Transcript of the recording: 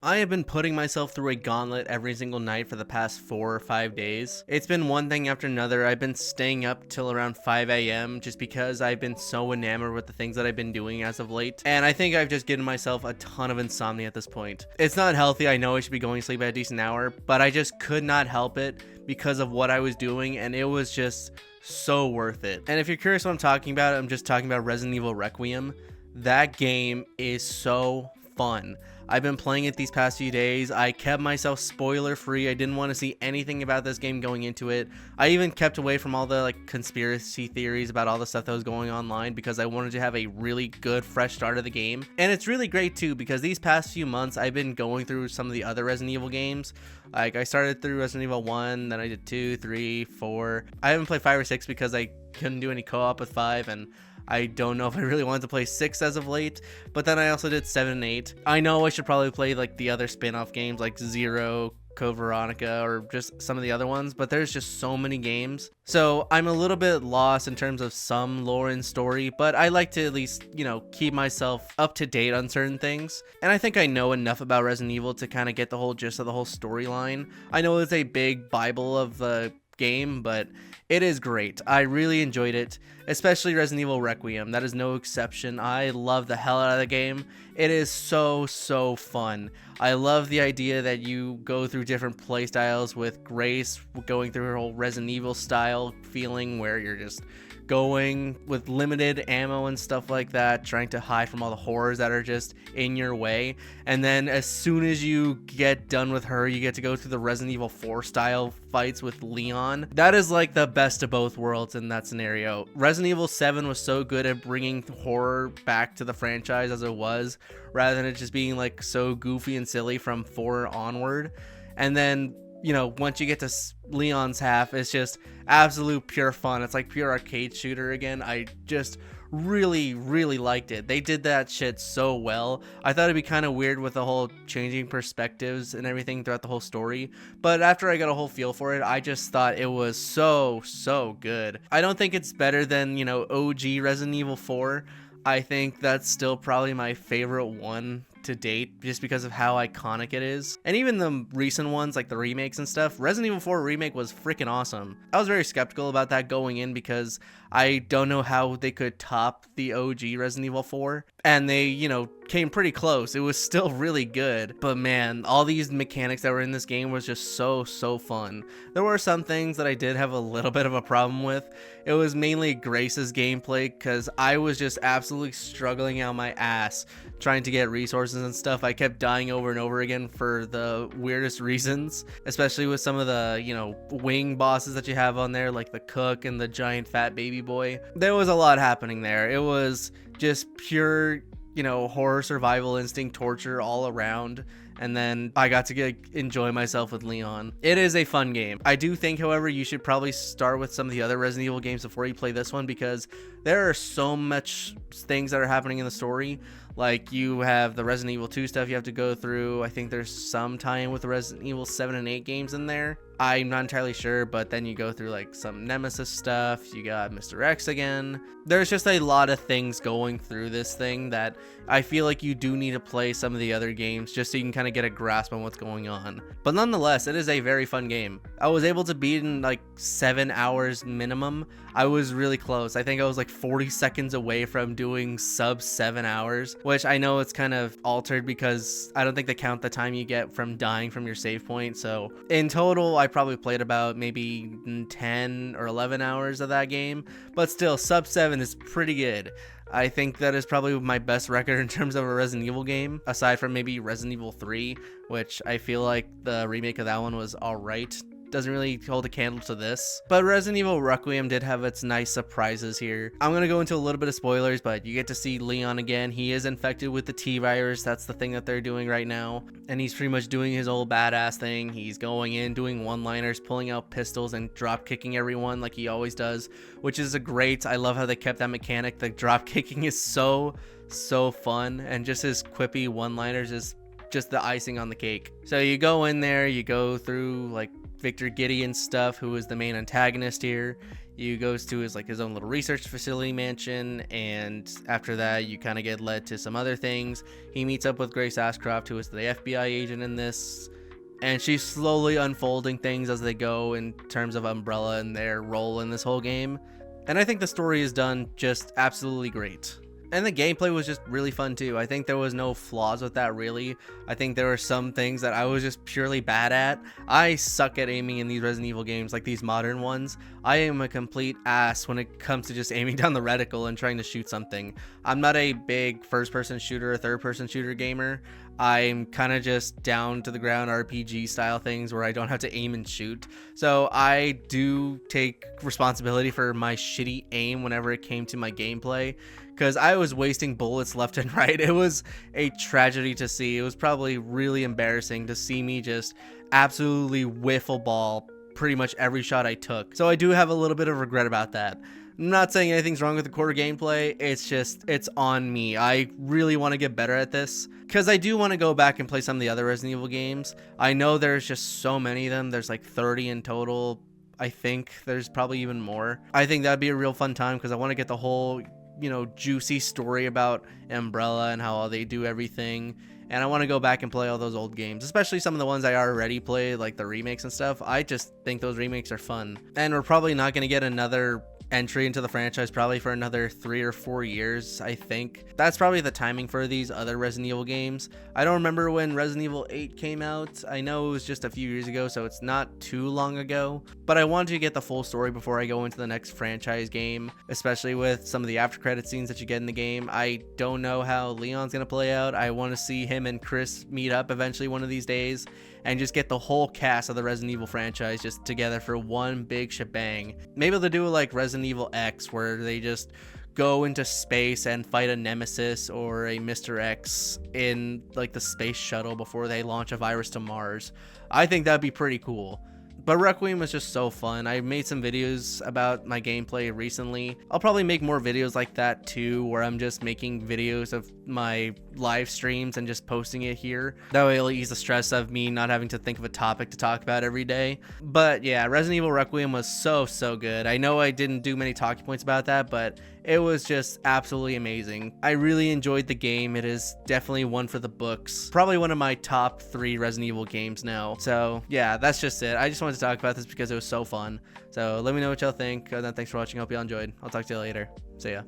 I have been putting myself through a gauntlet every single night for the past 4 or 5 days. It's been one thing after another. I've been staying up till around 5 a.m. just because I've been so enamored with the things that I've been doing as of late. And I think I've just given myself a ton of insomnia at this point. It's not healthy. I know I should be going to sleep at a decent hour, but I just could not help it because of what I was doing, and it was just so worth it. And if you're curious what I'm talking about, I'm just talking about Resident Evil Requiem. That game is so fun. I've been playing it these past few days. I kept myself spoiler free. I didn't want to see anything about this game going into it. I even kept away from all the conspiracy theories about all the stuff that was going online because I wanted to have a really good fresh start of the game. And it's really great too because these past few months I've been going through some of the other Resident Evil games. Like I started through Resident Evil 1, then I did 2, 3, 4. I haven't played 5 or 6 because I couldn't do any co-op with 5, and I don't know if I really wanted to play 6 as of late, but then I also did 7 and 8. I know I should probably play the other spin-off games like Zero, Code Veronica, or just some of the other ones, but there's just so many games. So I'm a little bit lost in terms of some lore and story, but I like to at least, keep myself up to date on certain things. And I think I know enough about Resident Evil to kind of get the whole gist of the whole storyline. I know it's a big Bible of the game, but it is great. I really enjoyed it, especially Resident Evil Requiem. That is no exception. I love the hell out of the game. It is so fun. I love the idea that you go through different playstyles, with Grace going through her whole Resident Evil style feeling where you're just going with limited ammo and stuff like that, trying to hide from all the horrors that are just in your way. And then as soon as you get done with her, you get to go through the Resident Evil 4 style fights with Leon. That is like the best of both worlds in that scenario. Resident Evil 7 was so good at bringing horror back to the franchise as it was, rather than it just being so goofy and silly from 4 onward. And then once you get to Leon's half, it's just absolute pure fun. It's like pure arcade shooter again. I just really liked it. They did that shit so well. I thought it'd be kind of weird with the whole changing perspectives and everything throughout the whole story, but after I got a whole feel for it, I just thought it was so good. I don't think it's better than, OG Resident Evil 4. I think that's still probably my favorite one to date, just because of how iconic it is. And even the recent ones, like the remakes and stuff, Resident Evil 4 remake was freaking awesome. I was very skeptical about that going in because I don't know how they could top the OG Resident Evil 4, and they came pretty close. It was still really good, but man, all these mechanics that were in this game was just so fun. There were some things that I did have a little bit of a problem with. It was mainly Grace's gameplay, because I was just absolutely struggling out my ass trying to get resources and stuff. I kept dying over and over again for the weirdest reasons, especially with some of the wing bosses that you have on there, like the cook and the giant fat baby boy. There was a lot happening there. It was just pure horror, survival instinct, torture all around. And then I got to enjoy myself with Leon. It is a fun game. I do think, however, you should probably start with some of the other Resident Evil games before you play this one, because there are so much things that are happening in the story. Like, you have the Resident Evil 2 stuff you have to go through. I think there's some tie-in with the Resident Evil 7 and 8 games in there. I'm not entirely sure, but then you go through some Nemesis stuff. You got Mr. X again. There's just a lot of things going through this thing that I feel like you do need to play some of the other games just so you can kind of get a grasp on what's going on. But nonetheless, it is a very fun game. I was able to beat in 7 hours minimum. I was really close. I think I was 40 seconds away from doing sub 7 hours, which I know it's kind of altered because I don't think they count the time you get from dying from your save point. So in total, I probably played about maybe 10 or 11 hours of that game, but still, sub 7 is pretty good. I think that is probably my best record in terms of a Resident Evil game, aside from maybe Resident Evil 3, which I feel like the remake of that one was alright. Doesn't really hold a candle to this. But Resident Evil Requiem did have its nice surprises here. I'm gonna go into a little bit of spoilers, but you get to see Leon again. He is infected with the T-virus. That's the thing that they're doing right now. And he's pretty much doing his old badass thing. He's going in, doing one-liners, pulling out pistols, and drop-kicking everyone like he always does, which is a great. I love how they kept that mechanic. The drop-kicking is so fun, and just his quippy one-liners is just the icing on the cake. So you go in there, you go through Victor Gideon stuff, who is the main antagonist here. You goes to his own little research facility mansion, and after that you kind of get led to some other things. He meets up with Grace Ashcroft, who is the FBI agent in this, and she's slowly unfolding things as they go in terms of Umbrella and their role in this whole game. And I think the story is done just absolutely great. And the gameplay was just really fun too. I think there was no flaws with that really. I think there were some things that I was just purely bad at. I suck at aiming in these Resident Evil games, like these modern ones. I am a complete ass when it comes to just aiming down the reticle and trying to shoot something. I'm not a big first-person shooter or third-person shooter gamer. I'm kind of just down to the ground RPG style things where I don't have to aim and shoot. So I do take responsibility for my shitty aim whenever it came to my gameplay, because I was wasting bullets left and right. It was a tragedy to see. It was probably really embarrassing to see me just absolutely whiff a ball pretty much every shot I took. So I do have a little bit of regret about that. I'm not saying anything's wrong with the core gameplay, it's on me. I really want to get better at this, because I do want to go back and play some of the other Resident Evil games. I know there's just so many of them. There's like 30 in total. I think there's probably even more. I think that'd be a real fun time, because I want to get the whole, juicy story about Umbrella and how they do everything. And I want to go back and play all those old games, especially some of the ones I already played, like the remakes and stuff. I just think those remakes are fun. And we're probably not going to get another entry into the franchise probably for another 3 or 4 years. I think that's probably the timing for these other Resident Evil games. I don't remember when Resident Evil 8 came out. I know it was just a few years ago, so it's not too long ago, but I wanted to get the full story before I go into the next franchise game, especially with some of the after credit scenes that you get in the game. I don't know how Leon's gonna play out. I want to see him and Chris meet up eventually one of these days and just get the whole cast of the Resident Evil franchise just together for one big shebang. Maybe they'll do it like Resident Evil X, where they just go into space and fight a Nemesis or a Mr. X in like the space shuttle before they launch a virus to Mars. I think that'd be pretty cool. But Requiem was just so fun. I made some videos about my gameplay recently. I'll probably make more videos like that too, where I'm just making videos of my live streams and just posting it here. That way it'll ease the stress of me not having to think of a topic to talk about every day. But yeah, Resident Evil Requiem was so good. I know I didn't do many talking points about that, but it was just absolutely amazing. I really enjoyed the game. It is definitely one for the books. Probably one of my top 3 Resident Evil games now. So yeah, that's just it. I just wanted to talk about this because it was so fun. So let me know what y'all think. Thanks for watching. Hope y'all enjoyed. I'll talk to you later. See ya.